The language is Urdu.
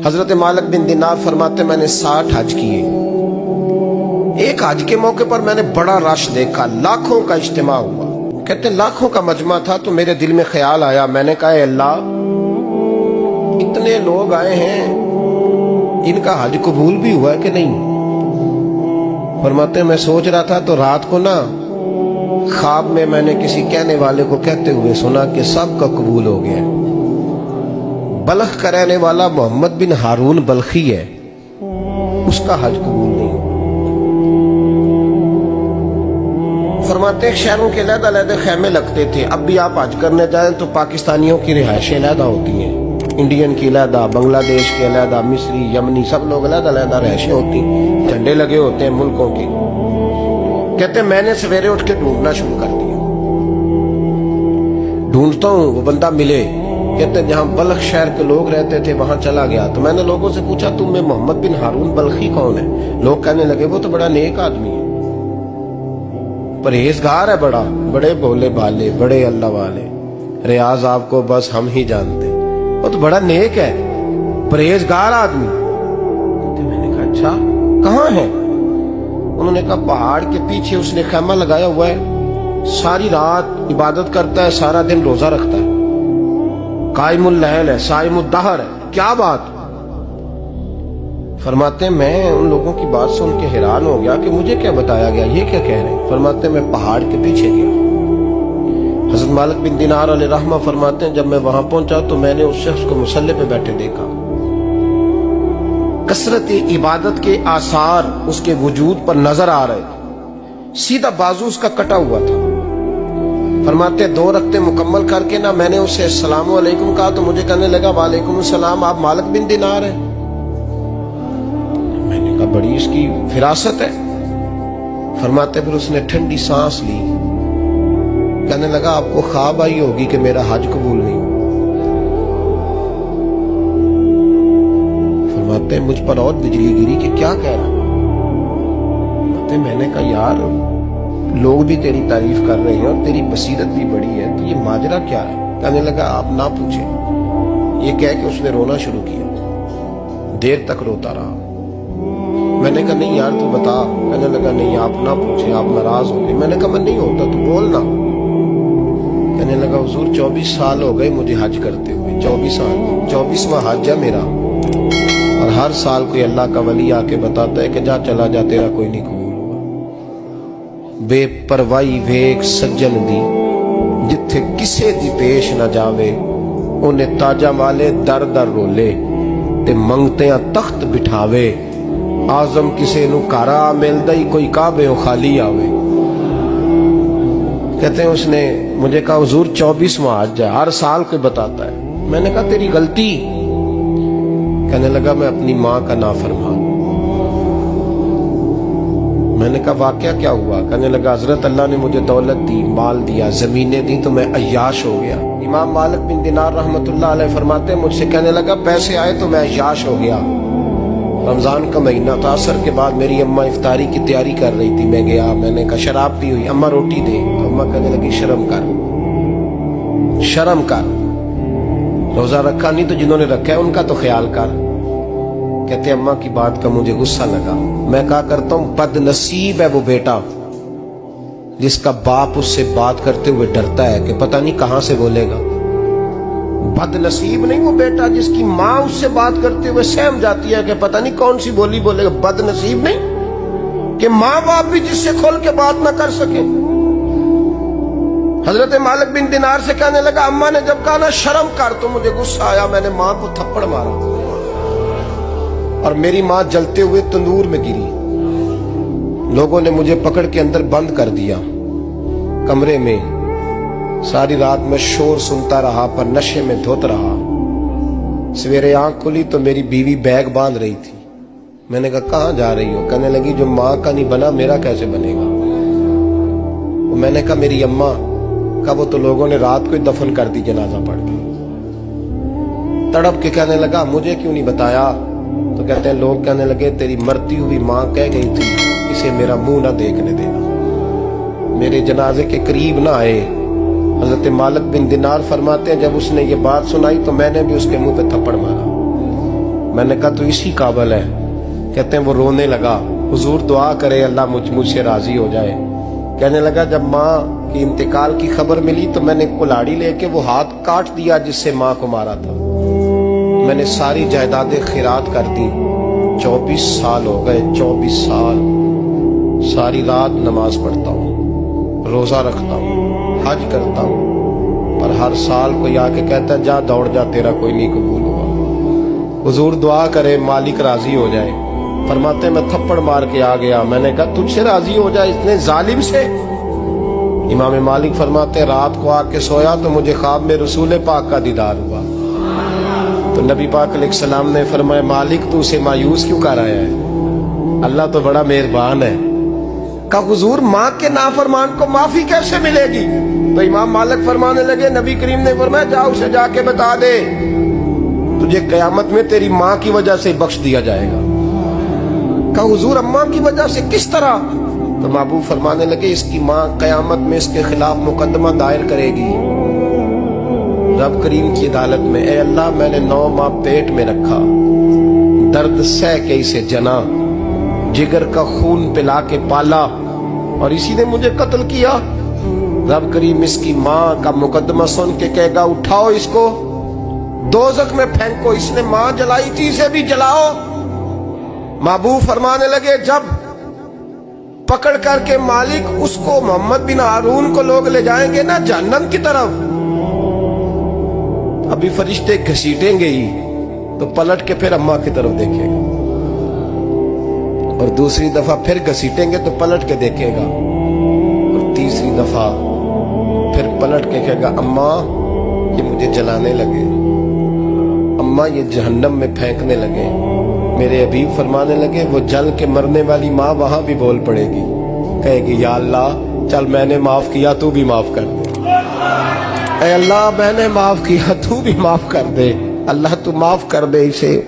حضرت مالک بن دینار فرماتے میں نے 60 حج کیے. ایک حج کے موقع پر میں نے بڑا رش دیکھا, لاکھوں کا اجتماع ہوا. کہتے لاکھوں کا مجمع تھا تو میرے دل میں خیال آیا, میں نے کہا اے اللہ اتنے لوگ آئے ہیں, ان کا حج قبول بھی ہوا ہے کہ نہیں؟ فرماتے میں سوچ رہا تھا تو رات کو نا خواب میں نے کسی کہنے والے کو کہتے ہوئے سنا کہ سب کا قبول ہو گیا. بلخ کا رہنے والا محمد بن ہارون بلخی ہے, اس کا حج قبول نہیں ہوا. فرماتے ہیں شہروں کے علیحدہ علیحدہ خیمے لگتے تھے. اب بھی آپ حج کرنے جائیں تو پاکستانیوں کی رہائشیں علیحدہ ہوتی ہیں, انڈین کی علیحدہ, بنگلہ دیش کے علیحدہ, مصری, یمنی, سب لوگ علیحدہ علیحدہ رہائشیں ہوتی ہیں, جھنڈے لگے ہوتے ہیں ملکوں کے. کہتے میں نے سویرے اٹھ کے ڈھونڈنا شروع کر دیا, ڈھونڈتا ہوں وہ بندہ ملے. کہتے جہاں بلخ شہر کے لوگ رہتے تھے وہاں چلا گیا تو میں نے لوگوں سے پوچھا تم میں محمد بن ہارون بلخی کون ہے؟ لوگ کہنے لگے وہ تو بڑا نیک آدمی ہے, پرہیزگار ہے, بڑے بولے بالے, بڑے اللہ والے, ریاض آپ کو بس ہم ہی جانتے, وہ تو بڑا نیک ہے, پرہیزگار آدمی. میں نے کہا اچھا کہاں ہے؟ انہوں نے کہا پہاڑ کے پیچھے اس نے خیمہ لگایا ہوا ہے, ساری رات عبادت کرتا ہے, سارا دن روزہ رکھتا ہے, قائم اللیل ہے, صائم الدہر ہے. کیا بات؟ فرماتے ہیں میں ان لوگوں کی بات سن کے حیران ہو گیا کہ مجھے کیا بتایا گیا, یہ کیا کہہ رہے ہیں؟ فرماتے ہیں میں پہاڑ کے پیچھے گیا. حضرت مالک بن دینار علیہ رحمہ فرماتے ہیں جب میں وہاں پہنچا تو میں نے اس شخص کو مصلی پہ بیٹھے دیکھا. کثرت عبادت کے آثار اس کے وجود پر نظر آ رہے, سیدھا بازو اس کا کٹا ہوا تھا. فرماتے 2 رکعتیں مکمل کر کے نا میں نے اسے السلام علیکم کہا تو مجھے کہنے لگا وعلیکم السلام, آپ مالک بن دینار ہیں؟ میں نے کہا بڑی اس کی فراست ہے. فرماتے پھر اس نے ٹھنڈی سانس لی, کہنے لگا آپ کو خواب آئی ہوگی کہ میرا حج قبول نہیں. فرماتے ہیں مجھ پر اور بجلی گری کہ کیا کہہ رہا. فرماتے میں نے کہا یار لوگ بھی تیری تعریف کر رہے ہیں اور تیری بصیرت بھی بڑی ہے, تو یہ ماجرا کیا ہے؟ کہنے لگا آپ نہ پوچھیں. یہ کہہ کے اس نے رونا شروع کیا, دیر تک روتا رہا. میں نے کہا نہیں یار تو بتا. کہنے لگا نہیں آپ نہ پوچھیں, آپ ناراض ہو گئے. میں نے کہا میں نہیں ہوتا تو بولنا. کہنے لگا حضور 24 سال ہو گئے مجھے حج کرتے ہوئے, 24 سال, 24واں حج ہے میرا, اور ہر سال کوئی اللہ کا ولی آ کے بتاتا ہے کہ جا چلا جا تیرا کوئی نہیں قبول ہوا. بے پروائی ویک سجن دی جتھے کسے دی پیش نہ جاوے, انہیں تاجہ والے در در رولے تے منگتیاں تخت بٹھاوے. آزم کسے نو کارا ملدا ہی کوئی کعبے خالی آوے. کہتے ہیں اس نے مجھے کہا حضور 24واں حج ہے, ہر سال کوئی بتاتا ہے. میں نے کہا تیری غلطی. کہنے لگا میں اپنی ماں کا نافرمان. میں نے کہا واقعہ کیا ہوا؟ کہنے لگا حضرت اللہ نے مجھے دولت دی, مال دیا, زمینیں دی تو میں عیاش ہو گیا. امام مالک بن دینار رحمت اللہ علیہ فرماتے ہیں مجھ سے کہنے لگا پیسے آئے تو میں عیاش ہو گیا. رمضان کا مہینہ تھا, عصر کے بعد میری اماں افطاری کی تیاری کر رہی تھی. میں گیا, میں نے کہا شراب پی ہوئی, اماں روٹی دے. تو اماں کہنے لگی شرم کر, شرم کر, روزہ رکھا نہیں تو جنہوں نے رکھا ہے ان کا تو خیال کر. کہتے اماں کی بات کا مجھے غصہ لگا. میں کہا کرتا ہوں بد نصیب ہے وہ بیٹا جس کا باپ اس سے بات کرتے ہوئے ڈرتا ہے کہ پتہ نہیں کہاں سے بولے گا. بد نصیب نہیں وہ بیٹا جس کی ماں اس سے بات کرتے ہوئے سہم جاتی ہے کہ پتہ نہیں کون سی بولی بولے گا. بد نصیب نہیں کہ ماں باپ بھی جس سے کھول کے بات نہ کر سکے. حضرت مالک بن دینار سے کہنے لگا اماں نے جب کہا نا شرم کر تو مجھے غصہ آیا, میں نے ماں کو تھپڑ مارا اور میری ماں جلتے ہوئے تندور میں گری. لوگوں نے مجھے پکڑ کے اندر بند کر دیا کمرے میں. ساری رات میں شور سنتا رہا پر نشے میں دھوت رہا. سویرے آنکھ کھلی تو میری بیوی بیگ باندھ رہی تھی. میں نے کہا کہاں جا رہی ہو؟ کہنے لگی جو ماں کا نہیں بنا میرا کیسے بنے گا. میں نے کہا میری اماں کا وہ تو لوگوں نے رات کو ہی دفن کر دی جنازہ پڑھ کے. تڑپ کے کہنے لگا مجھے کیوں نہیں بتایا؟ تو کہتے ہیں لوگ کہنے لگے تیری مرتی ہوئی ماں کہہ گئی تھی اسے میرا منہ نہ دیکھنے دینا. میرے جنازے کے قریب نہ آئے. حضرت مالک بن دینار فرماتے ہیں جب اس نے یہ بات سنائی تو میں نے بھی اس کے منہ پہ تھپڑ مارا. میں نے کہا تو اسی قابل ہے. کہتے ہیں وہ رونے لگا, حضور دعا کرے اللہ مجھ سے راضی ہو جائے. کہنے لگا جب ماں کی انتقال کی خبر ملی تو میں نے کلاڑی لے کے وہ ہاتھ کاٹ دیا جس سے ماں کو مارا تھا. میں نے ساری جائیدادیں خیرات کر دی. 24 سال ہو گئے, 24 سال. ساری رات نماز پڑھتا ہوں, روزہ رکھتا ہوں, حج کرتا ہوں, پر ہر سال کوئی آ کے کہتا ہے جا دوڑ جا تیرا کوئی نہیں قبول ہوا. حضور دعا کرے مالک راضی ہو جائے. فرماتے میں تھپڑ مار کے آ گیا. میں نے کہا تجھ سے راضی ہو جائے اتنے ظالم سے. امام مالک فرماتے رات کو آ کے سویا تو مجھے خواب میں رسول پاک کا دیدار ہوا. تو نبی پاک علیہ السلام نے فرمایا مالک تو اسے مایوس کیوں کر آیا ہے, اللہ تو بڑا مہربان ہے. کہا حضور ماں کے نافرمان کو معافی کیسے ملے گی؟ تو امام مالک فرمانے لگے نبی کریم نے فرمایا جا اسے جا کے بتا دے تجھے قیامت میں تیری ماں کی وجہ سے بخش دیا جائے گا. کہا حضور اماں کی وجہ سے کس طرح؟ تو محبوب فرمانے لگے اس کی ماں قیامت میں اس کے خلاف مقدمہ دائر کرے گی رب کریم کی عدالت میں, اے اللہ میں نے 9 ماہ پیٹ میں رکھا, درد سہ کے اسے جنا, جگر کا خون پلا کے پالا, اور اسی نے مجھے قتل کیا. رب کریم اس کی ماں کا مقدمہ سن کے کہے گا اٹھاؤ اس کو دوزخ میں پھینکو, اس نے ماں جلائی تھی اسے بھی جلاؤ. محبوب فرمانے لگے جب پکڑ کر کے مالک اس کو محمد بن ہارون کو لوگ لے جائیں گے نا جہنم کی طرف, ابھی فرشتے گھسیٹیں گے ہی تو پلٹ کے پھر اماں کی طرف دیکھے گا, اور دوسری دفعہ پھر گھسیٹیں گے تو پلٹ کے دیکھے گا, اور تیسری دفعہ پھر پلٹ کے کہے گا اماں یہ مجھے جلانے لگے, اماں یہ جہنم میں پھینکنے لگے. میرے حبیب فرمانے لگے وہ جل کے مرنے والی ماں وہاں بھی بول پڑے گی, کہے گی یا اللہ چل میں نے معاف کیا تو بھی معاف کر دے, اے اللہ میں نے معاف کیا تو بھی معاف کر دے, اللہ تو معاف کر دے اسے.